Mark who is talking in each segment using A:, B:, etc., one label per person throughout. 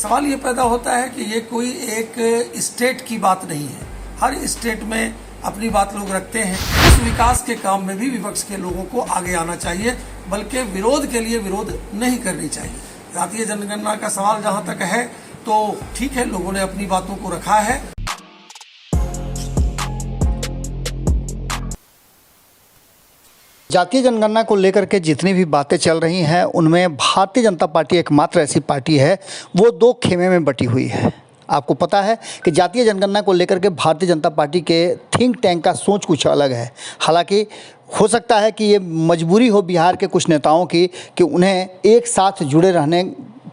A: सवाल ये पैदा होता है कि ये कोई एक स्टेट की बात नहीं है। हर स्टेट में अपनी बात लोग रखते हैं। उस विकास के काम में भी विपक्ष के लोगों को आगे आना चाहिए, बल्कि विरोध के लिए विरोध नहीं करनी चाहिए। जातीय जनगणना का सवाल जहां तक है तो ठीक है, लोगों ने अपनी बातों को रखा है।
B: जातीय जनगणना को लेकर के जितनी भी बातें चल रही हैं उनमें भारतीय जनता पार्टी एकमात्र ऐसी पार्टी है वो दो खेमे में बटी हुई है। आपको पता है कि जातीय जनगणना को लेकर के भारतीय जनता पार्टी के थिंक टैंक का सोच कुछ अलग है। हालांकि हो सकता है कि ये मजबूरी हो बिहार के कुछ नेताओं की कि उन्हें एक साथ जुड़े रहने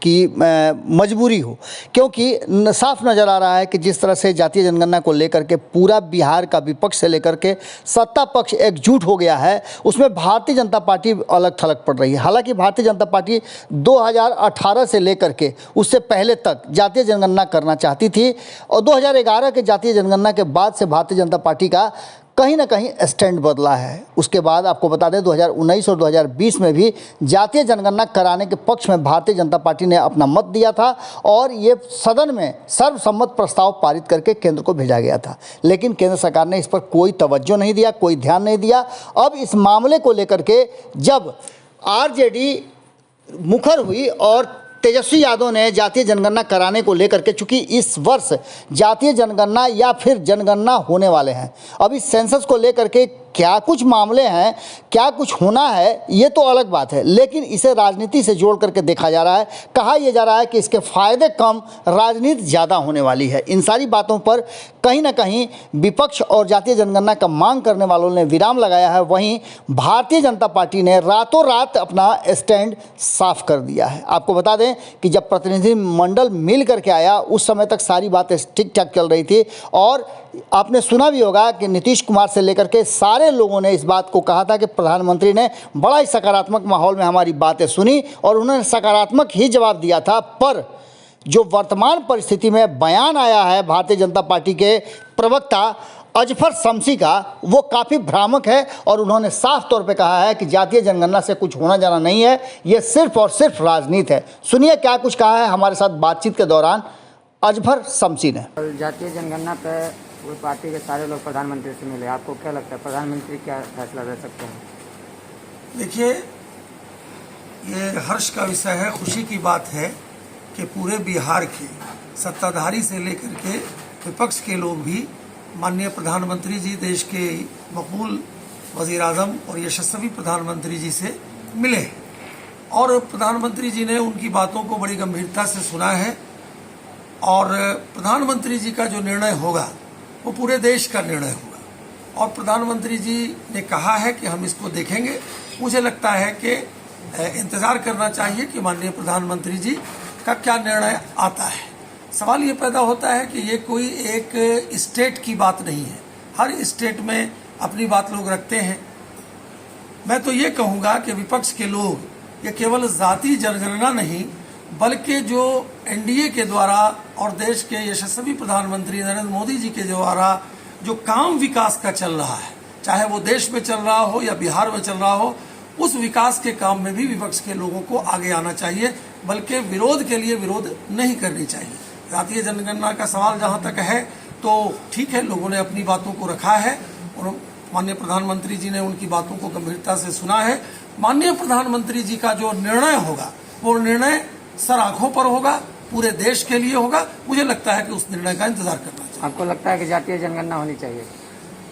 B: की मजबूरी हो, क्योंकि साफ नज़र आ रहा है कि जिस तरह से जातीय जनगणना को लेकर के पूरा बिहार का विपक्ष से लेकर के सत्ता पक्ष एकजुट हो गया है, उसमें भारतीय जनता पार्टी अलग थलग पड़ रही है। हालांकि भारतीय जनता पार्टी 2018 से लेकर के उससे पहले तक जातीय जनगणना करना चाहती थी और 2011 के जातीय जनगणना के बाद से भारतीय जनता पार्टी का कहीं ना कहीं स्टैंड बदला है। उसके बाद आपको बता दें 2019 और 2020 में भी जातीय जनगणना कराने के पक्ष में भारतीय जनता पार्टी ने अपना मत दिया था और ये सदन में सर्वसम्मत प्रस्ताव पारित करके केंद्र को भेजा गया था, लेकिन केंद्र सरकार ने इस पर कोई तवज्जो नहीं दिया, कोई ध्यान नहीं दिया। अब इस मामले को लेकर के जब आरजेडी मुखर हुई और तेजस्वी यादव ने जातीय जनगणना कराने को लेकर के, चूंकि इस वर्ष जातीय जनगणना या फिर जनगणना होने वाले हैं, अब इस सेंसस को लेकर के क्या कुछ मामले हैं, क्या कुछ होना है, ये तो अलग बात है, लेकिन इसे राजनीति से जोड़ करके देखा जा रहा है। कहा यह जा रहा है कि इसके फायदे कम, राजनीति ज़्यादा होने वाली है। इन सारी बातों पर कहीं ना कहीं विपक्ष और जातीय जनगणना का मांग करने वालों ने विराम लगाया है। वहीं भारतीय जनता पार्टी ने रातों रात अपना स्टैंड साफ कर दिया है। आपको बता दें कि जब प्रतिनिधिमंडल मिल करके आया उस समय तक सारी बातें ठीक ठाक चल रही थी और आपने सुना भी होगा कि नीतीश कुमार से लेकर के सारे लोगों ने इस बात को कहा था कि प्रधानमंत्री ने बड़ा ही सकारात्मक माहौल में हमारी बातें सुनी और उन्होंने सकारात्मक ही जवाब दिया था। पर जो वर्तमान परिस्थिति में बयान आया है भारतीय जनता पार्टी के प्रवक्ता अजफर शम्सी का, वो काफ़ी भ्रामक है और उन्होंने साफ तौर पे कहा है कि जातीय जनगणना से कुछ होना जाना नहीं है, ये सिर्फ और सिर्फ राजनीति है। सुनिए क्या कुछ कहा है हमारे साथ बातचीत के दौरान अजफर शम्सी ने।
C: जातीय जनगणना पे वो पार्टी के सारे लोग प्रधानमंत्री से मिले, आपको क्या लगता है प्रधानमंत्री क्या फैसला ले सकते हैं?
A: देखिए, ये हर्ष का विषय है, खुशी की बात है कि पूरे बिहार के सत्ताधारी से लेकर के विपक्ष के लोग भी माननीय प्रधानमंत्री जी, देश के मकबूल वजीर आजम और यशस्वी प्रधानमंत्री जी से मिले और प्रधानमंत्री जी ने उनकी बातों को बड़ी गंभीरता से सुना है और प्रधानमंत्री जी का जो निर्णय होगा वो पूरे देश का निर्णय होगा और प्रधानमंत्री जी ने कहा है कि हम इसको देखेंगे। मुझे लगता है कि इंतज़ार करना चाहिए कि माननीय प्रधानमंत्री जी का क्या निर्णय आता है। सवाल ये पैदा होता है कि ये कोई एक स्टेट की बात नहीं है। हर स्टेट में अपनी बात लोग रखते हैं। मैं तो ये कहूँगा कि विपक्ष के लोग ये केवल जातीय जनगणना नहीं बल्कि जो एनडीए के द्वारा और देश के यशस्वी प्रधानमंत्री नरेंद्र मोदी जी के द्वारा जो काम विकास का चल रहा है, चाहे वो देश में चल रहा हो या बिहार में चल रहा हो, उस विकास के काम में भी विपक्ष के लोगों को आगे आना चाहिए, बल्कि विरोध के लिए विरोध नहीं करनी चाहिए। जातीय जनगणना का सवाल जहां तक है तो ठीक है, लोगों ने अपनी बातों को रखा है और माननीय प्रधानमंत्री जी ने उनकी बातों को गंभीरता से सुना है। माननीय प्रधानमंत्री जी का जो निर्णय होगा वो निर्णय सर आंखों पर होगा, पूरे देश के लिए होगा। मुझे लगता है कि उस निर्णय का इंतजार करना चाहिए।
C: आपको लगता है कि जातीय जनगणना होनी चाहिए?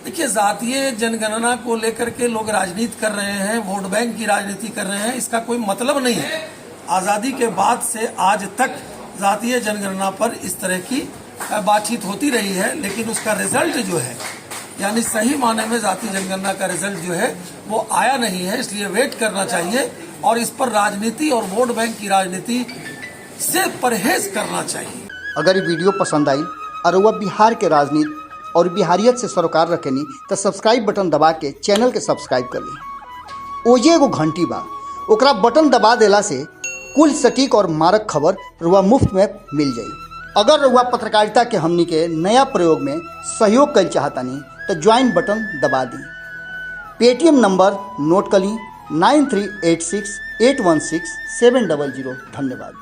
A: देखिए, जातीय जनगणना को लेकर के लोग राजनीति कर रहे हैं, वोट बैंक की राजनीति कर रहे हैं, इसका कोई मतलब नहीं है। आज़ादी के बाद से आज तक जातीय जनगणना पर इस तरह की बातचीत होती रही है, लेकिन उसका रिजल्ट जो है, यानी सही माने में जातीय जनगणना का रिजल्ट जो है वो आया नहीं है। इसलिए वेट करना चाहिए और इस पर राजनीति और वोट बैंक की राजनीति से परहेज करना चाहिए।
B: अगर ये वीडियो पसंद आई और वह बिहार के राजनीति और बिहारियत से सरोकार रखेनी तो सब्सक्राइब बटन दबा के चैनल के सब्सक्राइब कर ली। ओजे एगो घंटी बा, ओकरा बटन दबा देला से कुल सटीक और मारक खबर रुआ मुफ्त में मिल जाई। अगर रुआ पत्रकारिता के हमनी के नया प्रयोग में सहयोग कर चाहतानी तो ज्वाइन बटन दबा दी। पेटीएम नंबर नोट कर ली 9386816700। धन्यवाद।